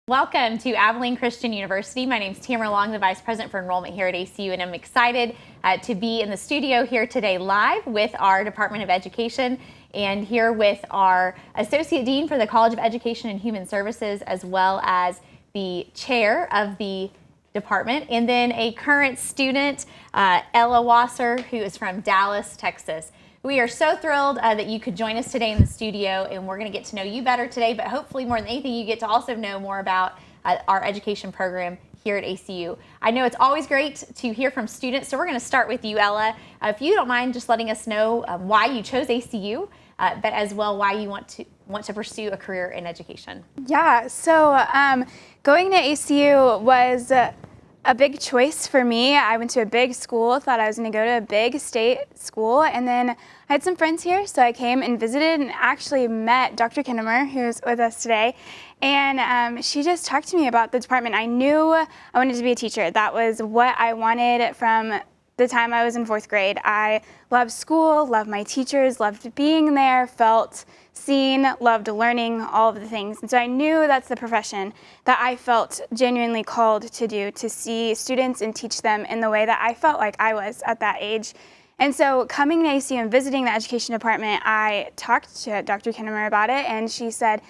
Welcome to Abilene Christian University. My name is Tamara Long, the Vice President for Enrollment here at ACU, and I'm excited to be in the studio here today live with our Department of Education and here with our Associate Dean for the College of Education and Human Services, as well as the Chair of the department, and then a current student, Ella Wasser, who is from Dallas, Texas. We are so thrilled that you could join us today in the studio, and we're going to get to know you better today, but hopefully more than anything, you get to also know more about our education program here at ACU. I know it's always great to hear from students, so we're going to start with you, Ella. If you don't mind just letting us know why you chose ACU, but as well why you want to pursue a career in education. Yeah, so going to ACU was a big choice for me. I went to a big school, thought I was going to go to a big state school, and then I had some friends here, so I came and visited and actually met Dr. Kinnemer, who's with us today, and she just talked to me about the department. I knew I wanted to be a teacher. That was what I wanted from the time I was in 4th grade. I loved school, loved my teachers, loved being there, felt seen, loved learning, all of the things. And so I knew that's the profession that I felt genuinely called to do, to see students and teach them in the way that I felt like I was at that age. And so coming to ACU and visiting the education department, I talked to Dr. Kinnemer about it, and she said,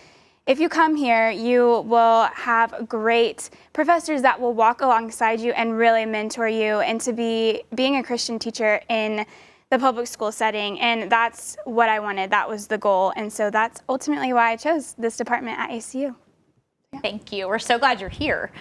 if you come here, you will have great professors that will walk alongside you and really mentor you into being a Christian teacher in the public school setting. And that's what I wanted. That was the goal. And so that's ultimately why I chose this department at ACU. Yeah. Thank you. We're so glad you're here,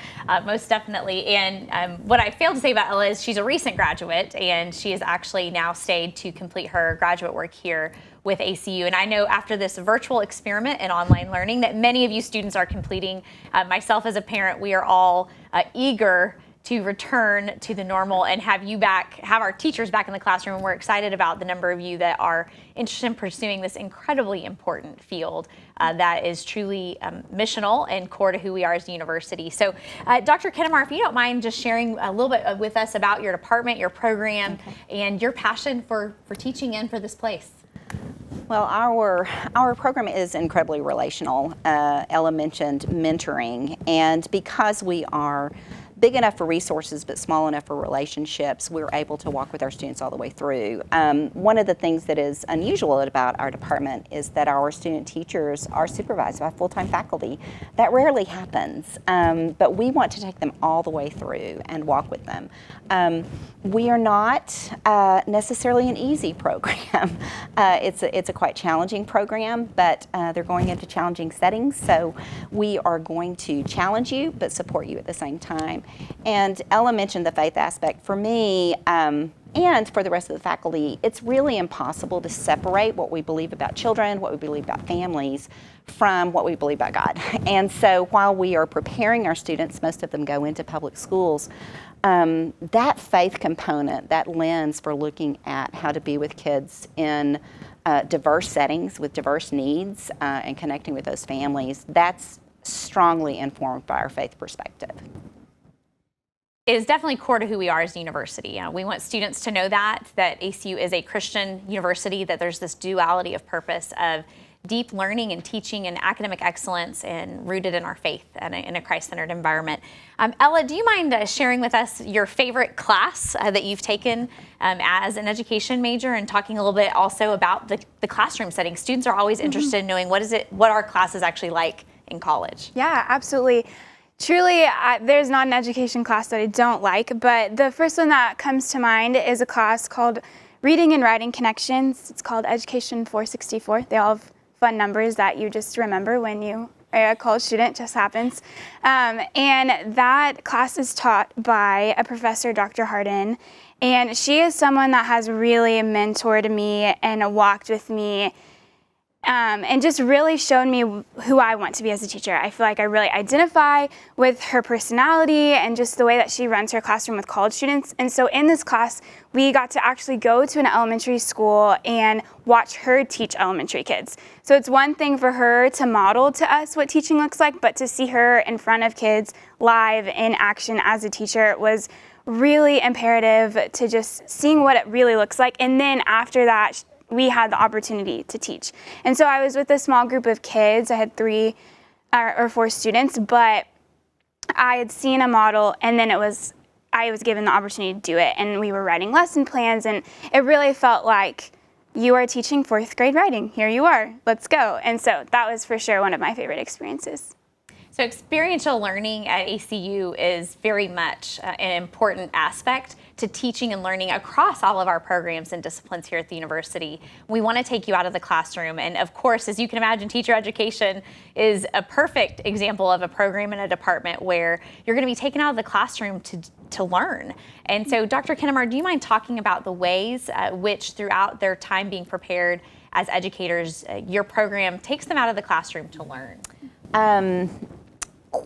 most definitely. And what I failed to say about Ella is she's a recent graduate, and she has actually now stayed to complete her graduate work here with ACU. And I know after this virtual experiment in online learning that many of you students are completing. Myself as a parent, we are all eager to return to the normal and have our teachers back in the classroom. And we're excited about the number of you that are interested in pursuing this incredibly important field that is truly missional and core to who we are as a university. So Dr. Kinnemer, if you don't mind just sharing a little bit with us about your department, your program, and your passion for teaching and for this place. Well, our program is incredibly relational. Ella mentioned mentoring, and because we are big enough for resources but small enough for relationships, we're able to walk with our students all the way through. One of the things that is unusual about our department is that our student teachers are supervised by full-time faculty. That rarely happens, but we want to take them all the way through and walk with them. We are not necessarily an easy program. It's a quite challenging program, but they're going into challenging settings, so we are going to challenge you but support you at the same time. And Ella mentioned the faith aspect. For me, and for the rest of the faculty, it's really impossible to separate what we believe about children, what we believe about families, from what we believe about God. And so while we are preparing our students, most of them go into public schools, that faith component, that lens for looking at how to be with kids in diverse settings with diverse needs and connecting with those families, that's strongly informed by our faith perspective. It is definitely core to who we are as a university. We want students to know that ACU is a Christian university, that there's this duality of purpose of deep learning and teaching and academic excellence and rooted in our faith and in a Christ-centered environment. Ella, do you mind sharing with us your favorite class that you've taken as an education major, and talking a little bit also about the classroom setting? Students are always interested in knowing what our class is actually like in college. Yeah, absolutely. Truly, there's not an education class that I don't like, but the first one that comes to mind is a class called Reading and Writing Connections. It's called Education 464. They all have fun numbers that you just remember when you are a college student, just happens. And that class is taught by a professor, Dr. Harden, and she is someone that has really mentored me and walked with me and just really shown me who I want to be as a teacher. I feel like I really identify with her personality and just the way that she runs her classroom with college students. And so in this class, we got to actually go to an elementary school and watch her teach elementary kids. So it's one thing for her to model to us what teaching looks like, but to see her in front of kids live in action as a teacher was really imperative to just seeing what it really looks like. And then after that, we had the opportunity to teach. And so I was with a small group of kids. I had 3 or 4 students, but I had seen a model, and then I was given the opportunity to do it, and we were writing lesson plans, and it really felt like you are teaching 4th grade writing. Here you are, let's go. And so that was for sure one of my favorite experiences. So experiential learning at ACU is very much an important aspect to teaching and learning across all of our programs and disciplines here at the university. We want to take you out of the classroom. And of course, as you can imagine, teacher education is a perfect example of a program and a department where you're going to be taken out of the classroom to learn. And so Dr. Kinnemar, do you mind talking about the ways which throughout their time being prepared as educators, your program takes them out of the classroom to learn?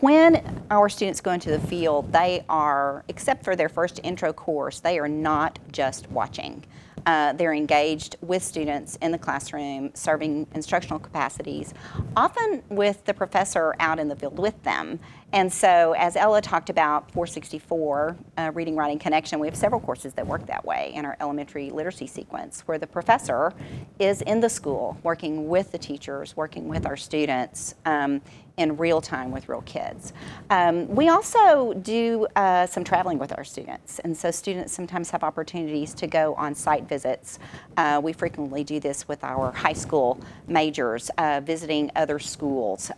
When our students go into the field, they are, except for their first intro course, they are not just watching. They're engaged with students in the classroom, serving instructional capacities, often with the professor out in the field with them. And so, as Ella talked about 464, Reading, Writing, Connection, we have several courses that work that way in our elementary literacy sequence, where the professor is in the school, working with the teachers, working with our students, in real time with real kids. We also do some traveling with our students, and so students sometimes have opportunities to go on site visits. We frequently do this with our high school majors, visiting other schools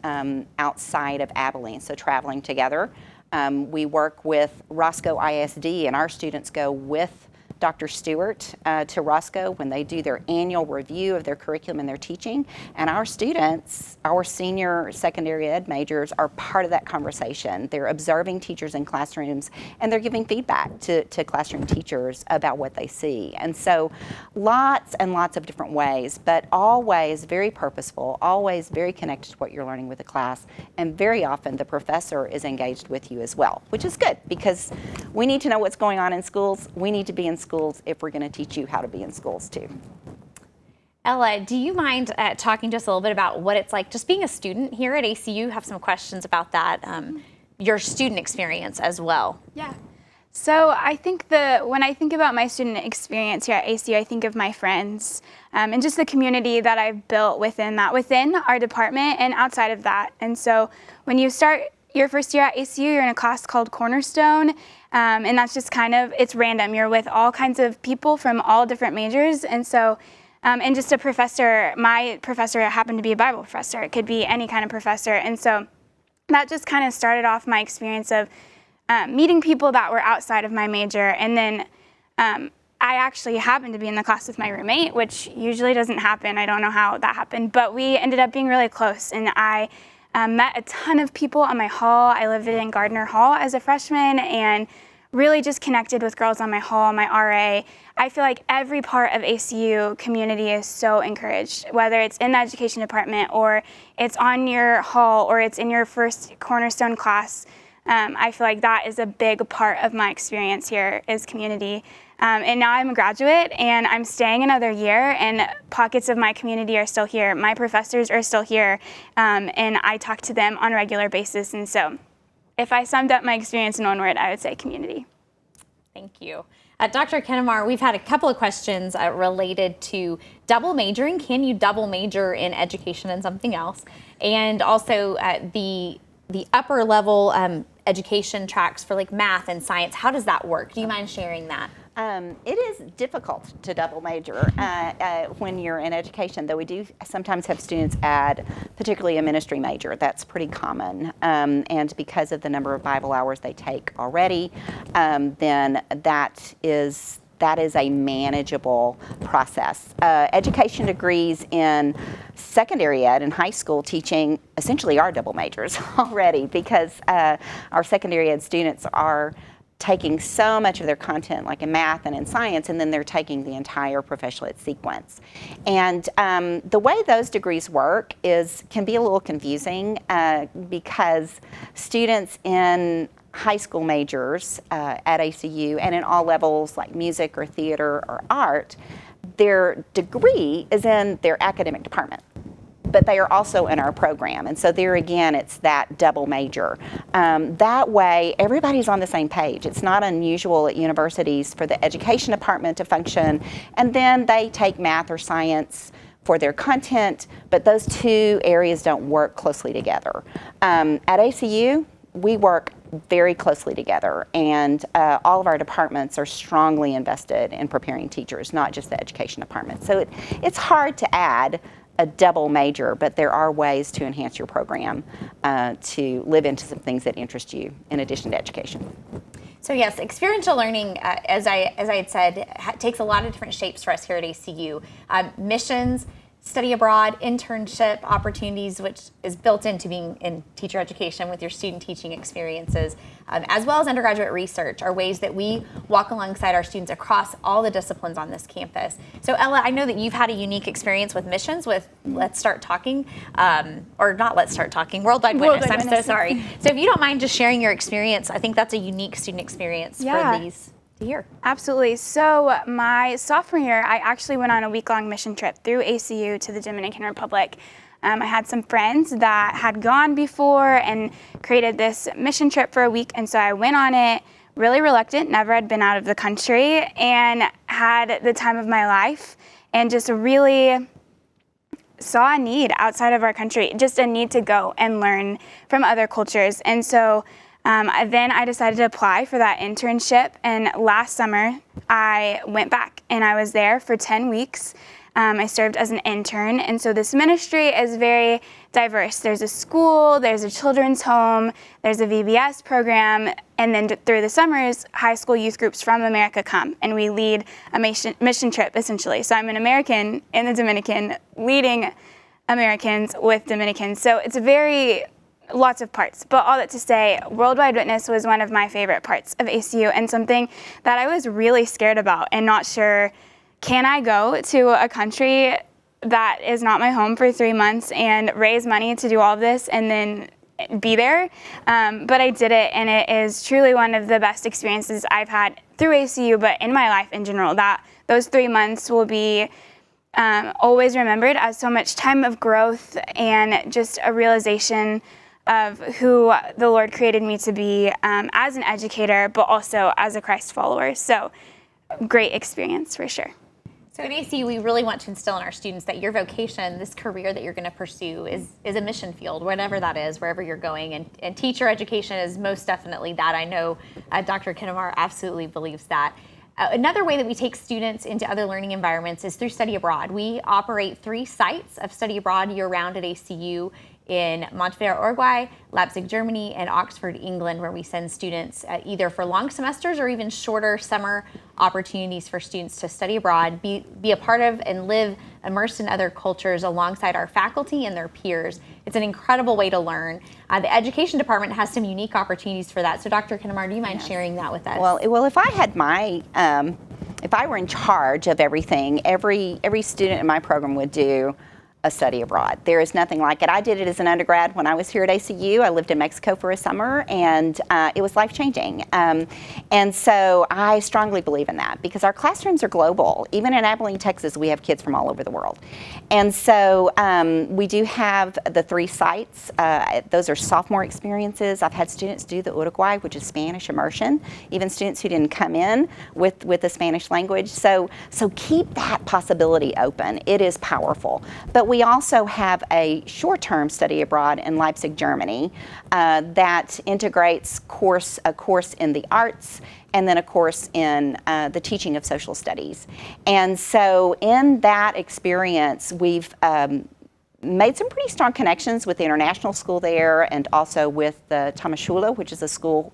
outside of Abilene, so traveling together. We work with Roscoe ISD, and our students go with Dr. Stewart to Roscoe when they do their annual review of their curriculum and their teaching. And our students, our senior secondary ed majors, are part of that conversation. They're observing teachers in classrooms, and they're giving feedback to classroom teachers about what they see. And so lots and lots of different ways, but always very purposeful, always very connected to what you're learning with the class. And very often the professor is engaged with you as well, which is good because we need to know what's going on in schools. We need to be in schools if we're going to teach you how to be in schools too. Ella, do you mind talking to us a little bit about what it's like just being a student here at ACU? Have some questions about that, your student experience as well. Yeah. So I think when I think about my student experience here at ACU, I think of my friends and just the community that I've built within our department and outside of that. And so when you start your first year at ACU, you're in a class called Cornerstone, and that's just it's random. You're with all kinds of people from all different majors, and so, and just a professor, my professor happened to be a Bible professor. It could be any kind of professor, and so that just started off my experience of meeting people that were outside of my major, and then I actually happened to be in the class with my roommate, which usually doesn't happen. I don't know how that happened, but we ended up being really close, and I met a ton of people on my hall. I lived in Gardner Hall as a freshman and really just connected with girls on my hall, my RA. I feel like every part of ACU community is so encouraged, whether it's in the education department or it's on your hall or it's in your first Cornerstone class. I feel like that is a big part of my experience here is community. And now I'm a graduate and I'm staying another year and pockets of my community are still here. My professors are still here and I talk to them on a regular basis. And so if I summed up my experience in one word, I would say community. Thank you. Dr. Kinnemar, we've had a couple of questions related to double majoring. Can you double major in education and something else? And also the upper level education tracks for like math and science. How does that work? Do you mind sharing that? It is difficult to double major when you're in education, though we do sometimes have students add particularly a ministry major. That's pretty common. And because of the number of Bible hours they take already, then that is a manageable process. Education degrees in secondary ed and high school teaching essentially are double majors already because our secondary ed students are taking so much of their content like in math and in science, and then they're taking the entire professional ed sequence. And the way those degrees work can be a little confusing because students in high school majors at ACU and in all levels like music or theater or art, their degree is in their academic department, but they are also in our program. And so there again, it's that double major. That way, everybody's on the same page. It's not unusual at universities for the education department to function, and then they take math or science for their content, but those two areas don't work closely together. At ACU, we work very closely together, and all of our departments are strongly invested in preparing teachers, not just the education department. So it's hard to add a double major, but there are ways to enhance your program to live into some things that interest you in addition to education. So yes, experiential learning, as I had said, takes a lot of different shapes for us here at ACU. Missions, study abroad, internship opportunities, which is built into being in teacher education with your student teaching experiences, as well as undergraduate research, are ways that we walk alongside our students across all the disciplines on this campus. So Ella, I know that you've had a unique experience with missions with Let's Start Talking, or not Let's Start Talking, Worldwide Witness. I'm so sorry. So if you don't mind just sharing your experience, I think that's a unique student experience for these to hear. Absolutely. So my sophomore year, I actually went on a week-long mission trip through ACU to the Dominican Republic. I had some friends that had gone before and created this mission trip for a week, and so I went on it, really reluctant, never had been out of the country, and had the time of my life, and just really saw a need outside of our country, just a need to go and learn from other cultures. And so then I decided to apply for that internship, and last summer I went back and I was there for 10 weeks. I served as an intern, and so this ministry is very diverse. There's a school, there's a children's home, there's a VBS program, and then through the summers, high school youth groups from America come, and we lead a mission trip, essentially. So I'm an American in the Dominican, leading Americans with Dominicans. So it's lots of parts, but all that to say, Worldwide Witness was one of my favorite parts of ACU, and something that I was really scared about and not sure, can I go to a country that is not my home for 3 months and raise money to do all of this and then be there? But I did it, and it is truly one of the best experiences I've had through ACU, but in my life in general. That those 3 months will be always remembered as so much time of growth and just a realization of who the Lord created me to be as an educator, but also as a Christ follower. So great experience for sure. So at ACU, we really want to instill in our students that your vocation, this career that you're going to pursue, is a mission field, whatever that is, wherever you're going. And teacher education is most definitely that. I know Dr. Kinnemar absolutely believes that. Another way that we take students into other learning environments is through study abroad. We operate 3 sites of study abroad year-round at ACU in Montevideo, Uruguay, Leipzig, Germany, and Oxford, England, where we send students either for long semesters or even shorter summer opportunities for students to study abroad, be a part of and live immersed in other cultures alongside our faculty and their peers. It's an incredible way to learn. The education department has some unique opportunities for that. So Dr. Kinnemar, do you mind sharing that with us? Well, if I had if I were in charge of everything, every student in my program would do a study abroad. There is nothing like it. I did it as an undergrad when I was here at ACU. I lived in Mexico for a summer, and it was life-changing. And so I strongly believe in that because our classrooms are global. Even in Abilene, Texas, we have kids from all over the world. And so we do have the 3 sites. Those are sophomore experiences. I've had students do the Uruguay, which is Spanish immersion, even students who didn't come in with the Spanish language. So keep that possibility open. It is powerful. But we also have a short-term study abroad in Leipzig, Germany, that integrates a course in the arts and then a course in the teaching of social studies. And so in that experience, we've made some pretty strong connections with the international school there and also with the Thomasschule, which is a school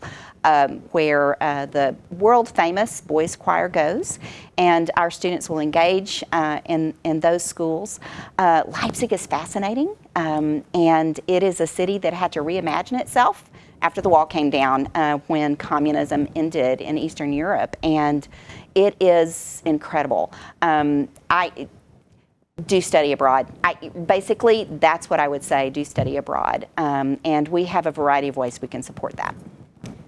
where the world-famous boys choir goes, and our students will engage in those schools. Leipzig is fascinating, and it is a city that had to reimagine itself after the wall came down when communism ended in Eastern Europe, and it is incredible. Do study abroad. Basically, that's what I would say, do study abroad. And we have a variety of ways we can support that.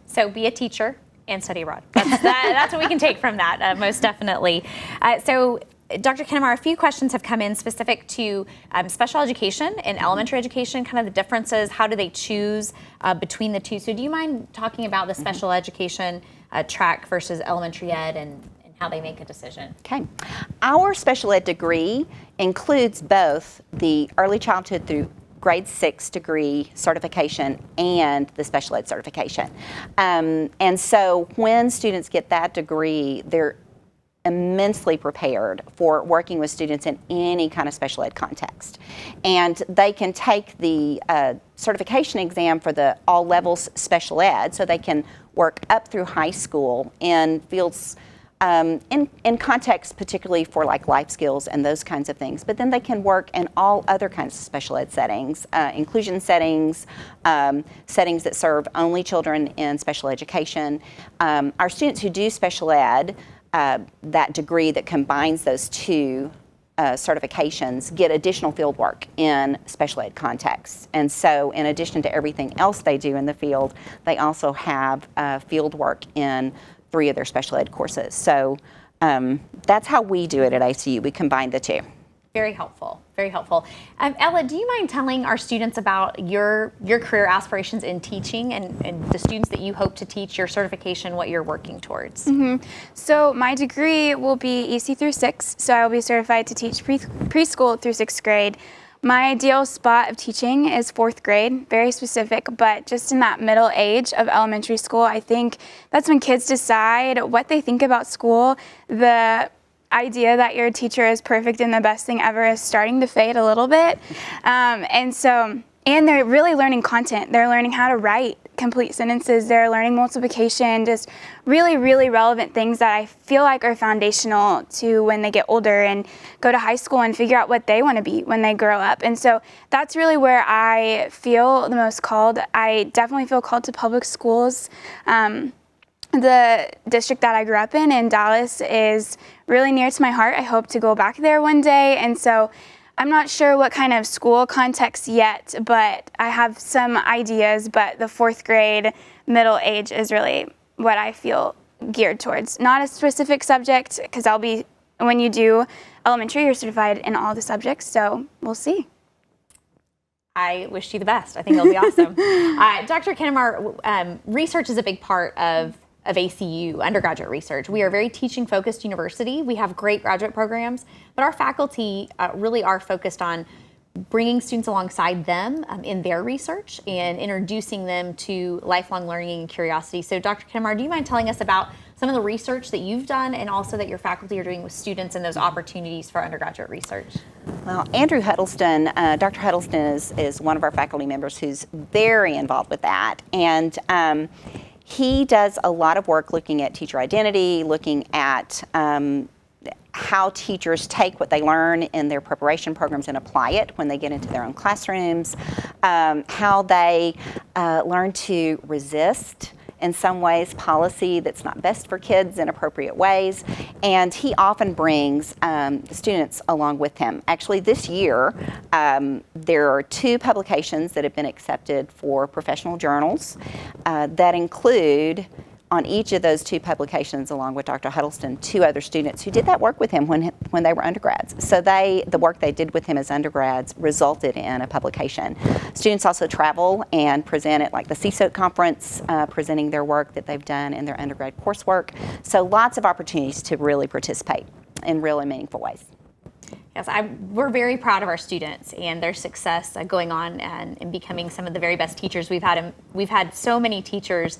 So be a teacher and study abroad. That's what we can take from that, most definitely. So Dr. Kinnemar, a few questions have come in specific to special education and elementary education, kind of the differences, how do they choose between the two? So do you mind talking about the special education track versus elementary ed and how they make a decision? Okay. Our special ed degree includes both the early childhood through grade 6 degree certification and the special ed certification. And so when students get that degree, they're immensely prepared for working with students in any kind of special ed context. And they can take the certification exam for the all levels special ed, so they can work up through high school in fields in context particularly for like life skills and those kinds of things. But then they can work in all other kinds of special ed settings, inclusion settings, settings that serve only children in special education. Our students who do special ed, that degree that combines those two certifications, get additional field work in special ed contexts. And so in addition to everything else they do in the field, they also have field work in 3 of their special ed courses. So that's how we do it at ACU. We combine the two. Very helpful, very helpful. Ella, do you mind telling our students about your career aspirations in teaching and the students that you hope to teach, your certification, what you're working towards? So my degree will be EC through 6, so I will be certified to teach preschool through 6th grade. My ideal spot of teaching is 4th grade, very specific, but just in that middle age of elementary school, I think that's when kids decide what they think about school. The idea that your teacher is perfect and the best thing ever is starting to fade a little bit. And they're really learning content. They're learning how to write complete sentences. They're learning multiplication, just really, really relevant things that I feel like are foundational to when they get older and go to high school and figure out what they want to be when they grow up. And so that's really where I feel the most called. I definitely feel called to public schools. The district that I grew up in Dallas, is really near to my heart. I hope to go back there one day. And so I'm not sure what kind of school context yet, but I have some ideas. But the 4th grade middle age is really what I feel geared towards. Not a specific subject, because when you do elementary, you're certified in all the subjects. So we'll see. I wish you the best. I think it'll be awesome. Dr. Kinnemar, research is a big part of ACU, undergraduate research. We are a very teaching-focused university. We have great graduate programs, but our faculty really are focused on bringing students alongside them in their research and introducing them to lifelong learning and curiosity. So Dr. Kinnemar, do you mind telling us about some of the research that you've done and also that your faculty are doing with students and those opportunities for undergraduate research? Well, Andrew Huddleston, Dr. Huddleston is one of our faculty members who's very involved with that. And he does a lot of work looking at teacher identity, looking at how teachers take what they learn in their preparation programs and apply it when they get into their own classrooms, how they learn to resist in some ways policy that's not best for kids in appropriate ways. And he often brings students along with him. Actually, this year, there are 2 publications that have been accepted for professional journals that include, on each of those 2 publications, along with Dr. Huddleston, 2 other students who did that work with him when they were undergrads. So the work they did with him as undergrads resulted in a publication. Students also travel and present at like the CSOT conference, presenting their work that they've done in their undergrad coursework. So lots of opportunities to really participate in really meaningful ways. Yes, we're very proud of our students and their success going on and becoming some of the very best teachers we've had. We've had so many teachers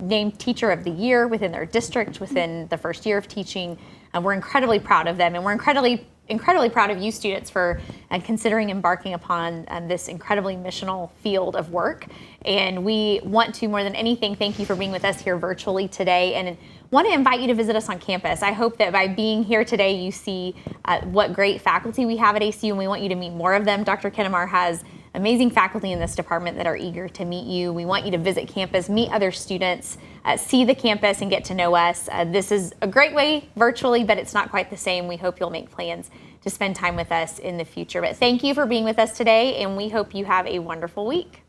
named Teacher of the Year within their district within the first year of teaching. We're incredibly proud of them, and we're incredibly proud of you students for considering embarking upon this incredibly missional field of work. And we want to, more than anything, thank you for being with us here virtually today, and want to invite you to visit us on campus. I hope that by being here today, you see what great faculty we have at ACU, and we want you to meet more of them. Dr. Kinnemar has amazing faculty in this department that are eager to meet you. We want you to visit campus, meet other students, see the campus, and get to know us. This is a great way virtually, but it's not quite the same. We hope you'll make plans to spend time with us in the future. But thank you for being with us today, and we hope you have a wonderful week.